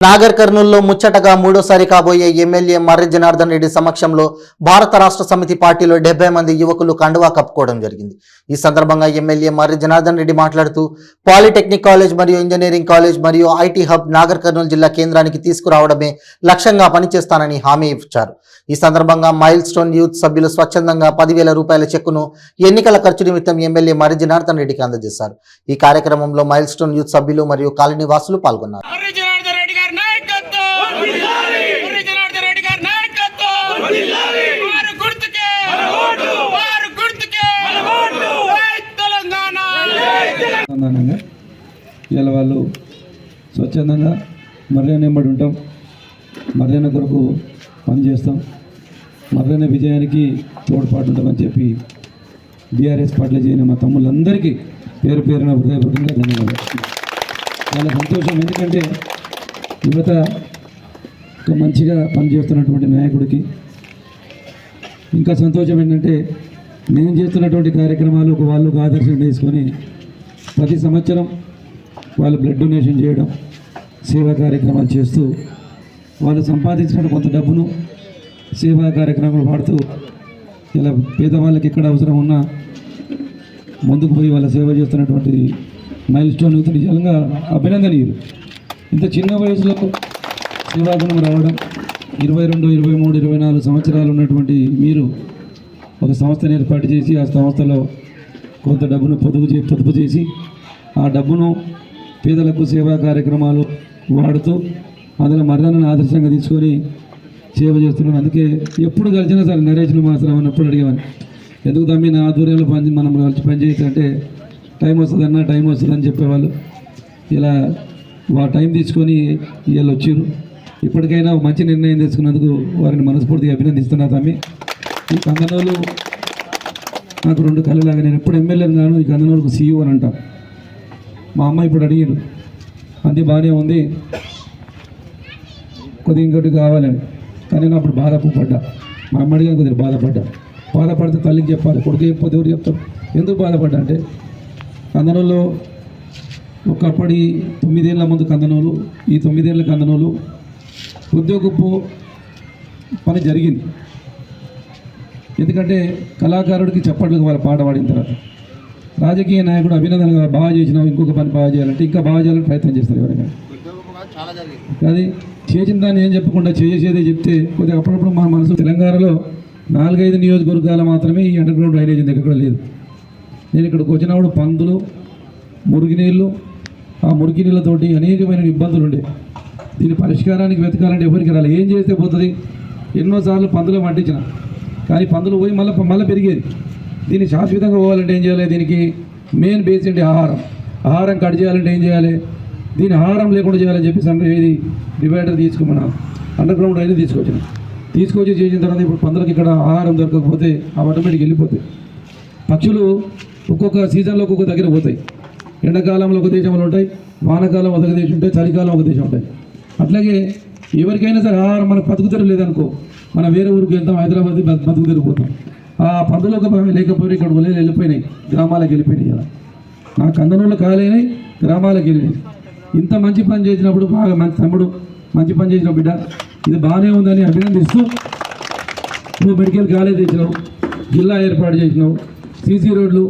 నాగర్ కర్నూలులో ముచ్చటగా మూడోసారి కాబోయే ఎమ్మెల్యే మర్రి జనార్దన్ రెడ్డి సమక్షంలో భారత రాష్ట్ర సమితి పార్టీలో 70 మంది యువకులు కండువా కప్పుకోవడం జరిగింది. ఈ సందర్భంగా ఎమ్మెల్యే మర్రి జనార్దన్ రెడ్డి మాట్లాడుతూ పాలిటెక్నిక్ కాలేజ్ మరియు ఇంజనీరింగ్ కాలేజ్ మరియు ఐటీ హబ్ నాగర్ కర్నూలు జిల్లా కేంద్రానికి తీసుకురావడమే లక్ష్యంగా పనిచేస్తానని హామీ ఇచ్చారు. ఈ సందర్భంగా మైల్ స్టోన్ యూత్ సభ్యులు స్వచ్ఛందంగా 10,000 రూపాయల చెక్కును ఎన్నికల ఖర్చు నిమిత్తం ఎమ్మెల్యే మర్రి జనార్దన్ రెడ్డికి అందజేశారు. ఈ కార్యక్రమంలో మైల్ స్టోన్ యూత్ సభ్యులు మరియు కాలనీ వాసులు పాల్గొన్నారు. ఇలా వాళ్ళు స్వచ్ఛందంగా మర్యాన ఎంబడి ఉంటాం, మర్యాన కొరకు పనిచేస్తాం, మర్యాన విజయానికి తోడ్పాటు ఉంటామని చెప్పి బీఆర్ఎస్ పార్టీలో చేరిన మా తమ్ముళ్ళందరికీ పేరు పేరున హృదయపూర్వకంగా ధన్యవాదాలు. చాలా సంతోషం, ఎందుకంటే యువత ఒక మంచిగా పనిచేస్తున్నటువంటి నాయకుడికి ఇంకా సంతోషం ఏంటంటే నేను చేస్తున్నటువంటి కార్యక్రమాలు వాళ్ళు ఒక ఆదర్శం చేసుకొని ప్రతి సంవత్సరం వాళ్ళు బ్లడ్ డొనేషన్ చేయడం, సేవా కార్యక్రమాలు చేస్తూ వాళ్ళు సంపాదించిన కొంత డబ్బును సేవా కార్యక్రమాలు వాడుతూ ఇలా పేదవాళ్ళకి ఎక్కడ అవసరం ఉన్నా ముందుకు పోయి వాళ్ళ సేవ చేస్తున్నటువంటి మైల్ స్టోన్ యూత్ నిజంగా అభినందనీయులు. ఇంత చిన్న వయసులో సేవాగుణం రావడం, 22, 23, 24 సంవత్సరాలు ఉన్నటువంటి మీరు ఒక సంస్థను ఏర్పాటు చేసి ఆ సంస్థలో కొంత డబ్బును పొదుపు చేసి ఆ డబ్బును పేదలకు సేవా కార్యక్రమాలు వాడుతూ అందులో మర్యాదను ఆదర్శంగా తీసుకొని సేవ చేస్తున్నాను. అందుకే ఎప్పుడు కలిసినా సరే నరేష్ను మాత్రం అన్నప్పుడు అడిగేవాడిని, ఎందుకు తమ్మి నా ఆధ్వర్యంలో మనం కలిసి పనిచేసి అంటే టైం వస్తుందని చెప్పేవాళ్ళు. ఇలా టైం తీసుకొని వీళ్ళు వచ్చారు. ఇప్పటికైనా మంచి నిర్ణయం తీసుకున్నందుకు వారిని మనస్ఫూర్తిగా అభినందిస్తున్నా తమ్మి. ఈ కందనూరు నాకు 2 కళ్ళలాగా, నేను ఎప్పుడు ఎమ్మెల్యేని గాను ఈ కందనూరుకు సీఈఓ అని అంటాం. మా అమ్మ ఇప్పుడు అడిగారు, అంతే బాగానే ఉంది, కొద్దిగా ఇంకోటి కావాలని. కానీ నేను అప్పుడు బాధపడ్డా, మా అమ్మ అడిగా కొద్దిగా బాధపడితే తల్లికి చెప్పాలి, కొడుకు చెప్పితే ఎవరు చెప్తారు. ఎందుకు బాధపడ్డా అంటే కందనూరులో ఒకప్పటి 9 ఏళ్ళ ముందు కందనూరు, ఈ 9 ఏళ్ళ కందనూరు ఉద్యోగపు పని జరిగింది. ఎందుకంటే కళాకారుడికి చప్పట్లకు వాళ్ళ పాట పాడిన తర్వాత రాజకీయ నాయకుడు అభినందనగా బాగా చేసినావు, ఇంకొక పని బాగా చేయాలంటే ఇంకా బాగా చేయాలని ప్రయత్నం చేస్తారు ఎవరైనా. అది చేసిన దాన్ని ఏం చెప్పకుండా చేసేదే చెప్తే కొద్దిగా అప్పుడప్పుడు మన మనసు. తెలంగాణలో 4-5 నియోజకవర్గాలు మాత్రమే ఈ అండర్ గ్రౌండ్ డ్రైనేజ్ ఎక్కడ లేదు. నేను ఇక్కడికి వచ్చినప్పుడు పందులు, మురికినీళ్ళు, ఆ మురికి నీళ్ళతోటి అనేకమైన ఇబ్బందులు ఉండే. దీని పరిష్కారానికి వెతకాలంటే ఎవరికి రాలి, ఏం చేస్తే పోతుంది. ఎన్నోసార్లు పందులు పట్టించిన, కానీ పందులు పోయి మళ్ళీ పెరిగేది. దీన్ని శాశ్వతంగా పోవాలంటే ఏం చేయాలి, దీనికి మెయిన్ బేస్ ఏంటి ఆహారం కట్ చేయాలంటే ఏం చేయాలి, దీని ఆహారం లేకుండా చేయాలని చెప్పి ఏది డివైడర్ తీసుకున్నా అండర్ గ్రౌండ్ అయితే తీసుకొచ్చి చేసిన తర్వాత ఇప్పుడు పందులకు ఇక్కడ ఆహారం దొరకకపోతే ఆటోమేటిక్ వెళ్ళిపోతాయి. పక్షులు ఒక్కొక్క సీజన్లో ఒక్కొక్క దగ్గర పోతాయి. ఎండాకాలంలో ఒక దేశంలో ఉంటాయి, వానాకాలం ఒక దేశం ఉంటాయి, చలికాలం ఒక దేశం ఉంటాయి. అట్లాగే ఎవరికైనా సరే ఆహారం మనకు బతుకుతెరువు లేదనుకో, మనం వేరే ఊరికి వెళ్తాం, హైదరాబాద్ బతుకుతెరువు పోతాం. ఆ పందులు లేకపోయి ఇక్కడ వెళ్ళిపోయినాయి, గ్రామాలకు వెళ్ళిపోయినాయి. ఇలా నా కందనూరులో కాలేనాయి, గ్రామాలకు వెళ్ళినాయి. ఇంత మంచి పని చేసినప్పుడు బాగా మంచి తమ్ముడు, మంచి పని చేసిన బిడ్డ, ఇది బాగానే ఉందని అభినందిస్తూ, నువ్వు మెడికల్ కాలేజ్ తెచ్చినావు, జిల్లా ఏర్పాటు చేసినావు, సీసీ రోడ్లు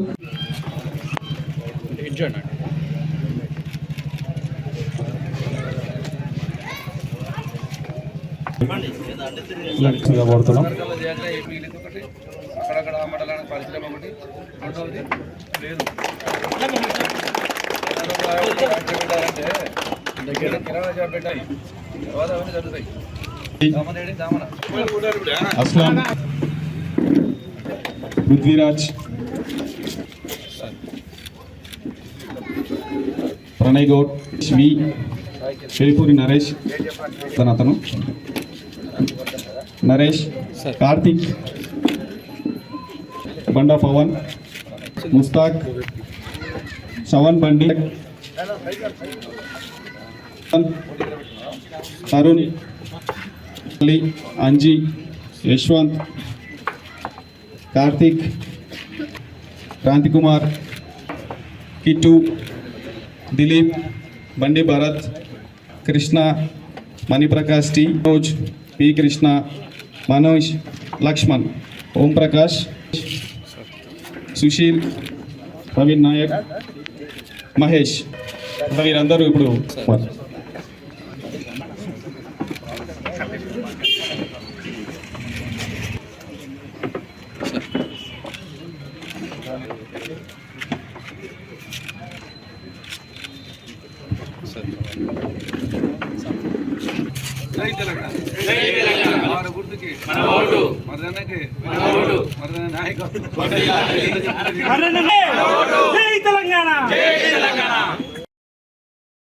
పడుతున్నాం. అస్లాం, పృథ్వీరాజ్, ప్రణయ్ గౌడ్, శ్రీ షేపూరి నరేష్, అతను నరేష్, కార్తిక్, బండా పవన్, ముస్తాక్, శవన్ బండి, తరుణ్, అంజీ, యశ్వంత్, కార్తిక్, క్రాంతికుమార్, కిట్టు, దిలీప్, బండి భరత్, కృష్ణ, మణిప్రకాష్ టి, మనోజ్ పి కృష్ణ, మనోజ్ లక్ష్మణ్, ఓం ప్రకాష్, సుశీల్, ప్రవీణ్ నాయక్, మహేష్, వీరందరూ ఇప్పుడు జై తెలంగాణ, జై తెలంగాణ. మన గుర్తుకి మన ఓటు, మర్దనకి మన ఓటు, మర్దన నాయకత్వం. జై తెలంగాణ, జై తెలంగాణ.